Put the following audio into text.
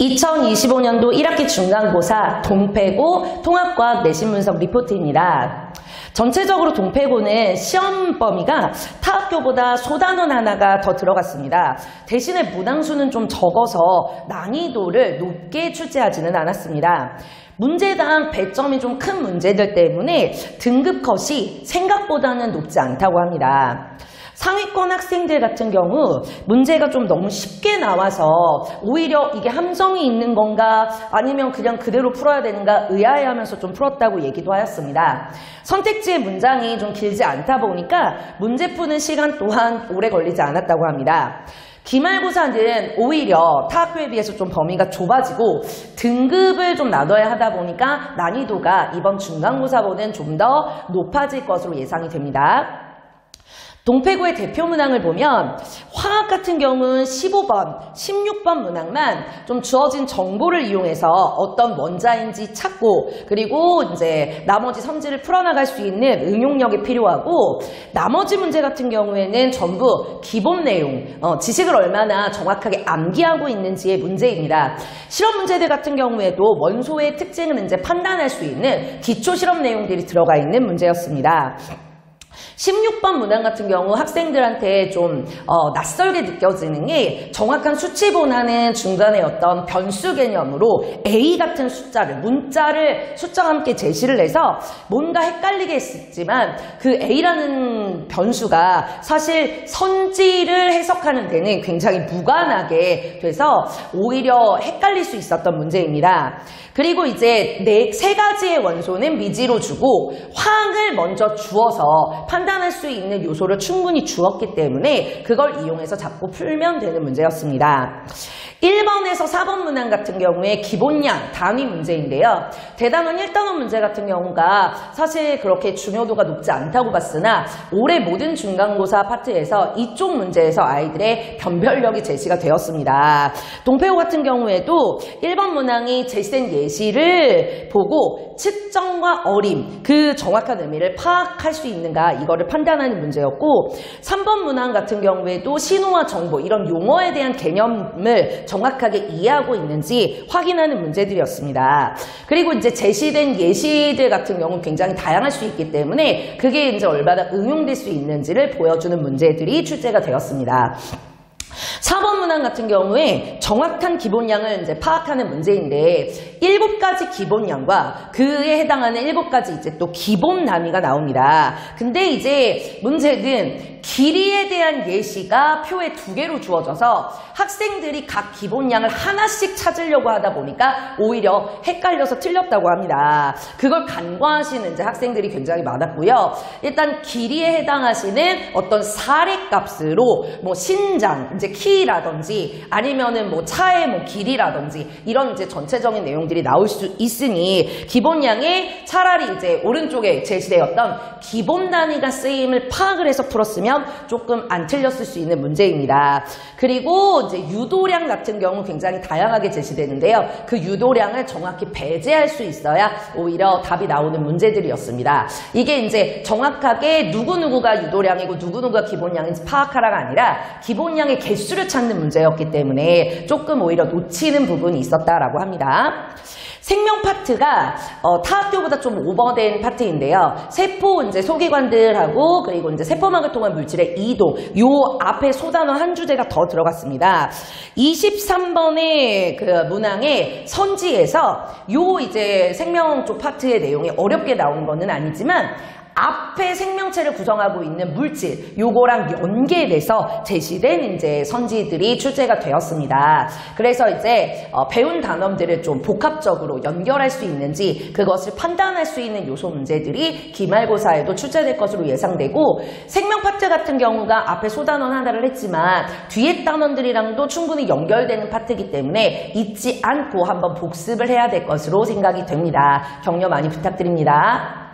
2025년도 1학기 중간고사 동패고 통합과학 내신 분석 리포트입니다. 전체적으로 동패고는 시험 범위가 타 학교보다 소단원 하나가 더 들어갔습니다. 대신에 문항수는 좀 적어서 난이도를 높게 출제하지는 않았습니다. 문제당 배점이 좀 큰 문제들 때문에 등급 컷이 생각보다는 높지 않다고 합니다. 상위권 학생들 같은 경우 문제가 좀 너무 쉽게 나와서 오히려 이게 함정이 있는 건가 아니면 그냥 그대로 풀어야 되는가 의아해하면서 좀 풀었다고 얘기도 하였습니다. 선택지의 문장이 좀 길지 않다 보니까 문제 푸는 시간 또한 오래 걸리지 않았다고 합니다. 기말고사는 오히려 타 학교에 비해서 좀 범위가 좁아지고 등급을 좀 나눠야 하다 보니까 난이도가 이번 중간고사보다는 좀 더 높아질 것으로 예상이 됩니다. 동패고의 대표 문항을 보면 화학 같은 경우는 15번, 16번 문항만 좀 주어진 정보를 이용해서 어떤 원자인지 찾고 그리고 이제 나머지 선지를 풀어나갈 수 있는 응용력이 필요하고 나머지 문제 같은 경우에는 전부 기본 내용, 지식을 얼마나 정확하게 암기하고 있는지의 문제입니다. 실험 문제들 같은 경우에도 원소의 특징을 이제 판단할 수 있는 기초 실험 내용들이 들어가 있는 문제였습니다. 16번 문항 같은 경우 학생들한테 좀 낯설게 느껴지는 게 정확한 수치본하는 중간에 어떤 변수 개념으로 A 같은 숫자를 문자를 숫자와 함께 제시를 해서 뭔가 헷갈리게 했지만 그 A라는 변수가 사실 선지를 해석하는 데는 굉장히 무관하게 돼서 오히려 헷갈릴 수 있었던 문제입니다. 그리고 이제 세 가지의 원소는 미지로 주고 화학을 먼저 주어서 판단할 수 있는 요소를 충분히 주었기 때문에 그걸 이용해서 잡고 풀면 되는 문제였습니다. 1번에서 4번 문항 같은 경우에 기본량, 단위 문제인데요. 대단원 1단원 문제 같은 경우가 사실 그렇게 중요도가 높지 않다고 봤으나 올해 모든 중간고사 파트에서 이쪽 문제에서 아이들의 변별력이 제시가 되었습니다. 동패고 같은 경우에도 1번 문항이 제시된 예시를 보고 측정과 어림, 그 정확한 의미를 파악할 수 있는가 이거를 판단하는 문제였고 3번 문항 같은 경우에도 신호와 정보 이런 용어에 대한 개념을 정확하게 이해하고 있는지 확인하는 문제들이었습니다. 그리고 이제 제시된 예시들 같은 경우는 굉장히 다양할 수 있기 때문에 그게 이제 얼마나 응용될 수 있는지를 보여주는 문제들이 출제가 되었습니다. 4번 문항 같은 경우에 정확한 기본량을 이제 파악하는 문제인데 7가지 기본량과 그에 해당하는 7가지 이제 또 기본 단위가 나옵니다. 근데 이제 문제는 길이에 대한 예시가 표에 2개로 주어져서 학생들이 각 기본량을 하나씩 찾으려고 하다 보니까 오히려 헷갈려서 틀렸다고 합니다. 그걸 간과하시는 이제 학생들이 굉장히 많았고요. 일단 길이에 해당하시는 어떤 사례값으로 뭐 신장, 이제 키라든지 아니면은 뭐 차의 뭐 길이라든지 이런 이제 전체적인 내용들이 나올 수 있으니 기본량에 차라리 이제 오른쪽에 제시되었던 기본 단위가 쓰임을 파악을 해서 풀었으면 조금 안 틀렸을 수 있는 문제입니다. 그리고 이제 유도량 같은 경우 굉장히 다양하게 제시되는데요. 그 유도량을 정확히 배제할 수 있어야 오히려 답이 나오는 문제들이었습니다. 이게 이제 정확하게 누구누구가 유도량이고 누구누구가 기본량인지 파악하라가 아니라 기본량의 개수를 찾는 문제였기 때문에 조금 오히려 놓치는 부분이 있었다라고 합니다. 생명 파트가 타 학교보다 좀 오버된 파트인데요. 세포 이제 소기관들하고 그리고 이제 세포막을 통한 물질의 이동 요 앞에 소단원 한 주제가 더 들어갔습니다. 23번의 그 문항의 선지에서 요 이제 생명 쪽 파트의 내용이 어렵게 나온 거는 아니지만 앞에 생명체를 구성하고 있는 물질 요거랑 연계돼서 제시된 이제 선지들이 출제가 되었습니다. 그래서 이제 배운 단원들을 좀 복합적으로 연결할 수 있는지 그것을 판단할 수 있는 요소 문제들이 기말고사에도 출제될 것으로 예상되고 생명 파트 같은 경우가 앞에 소단원 하나를 했지만 뒤에 단원들이랑도 충분히 연결되는 파트이기 때문에 잊지 않고 한번 복습을 해야 될 것으로 생각이 됩니다. 격려 많이 부탁드립니다.